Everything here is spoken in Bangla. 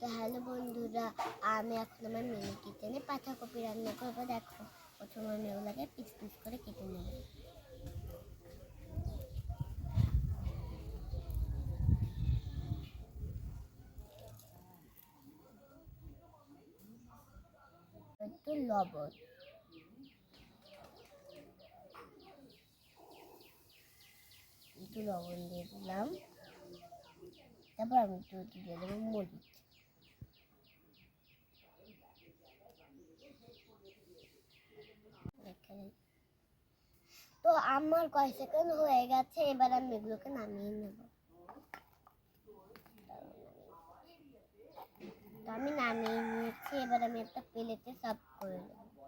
তো হ্যালো বন্ধুরা, আমি এখন আমার মিনি কিচেনে পাতাকপি রান্না করবো। দেখো, প্রথমে আমি ওগুলোকে পিস পিস করে কেটে নেব। একটু লবণ, দিয়ে দিলাম। তারপর আমি একটু দিয়ে দেবো মরিচ। তো আমার কয় সেকেন্ড হয়ে গেছে, এবার আমি এগুলোকে নামিয়ে নেব। তো আমি নামিয়ে নিয়েছি, এবার আমি একটা প্লেটে সার্ভ করে দেবো।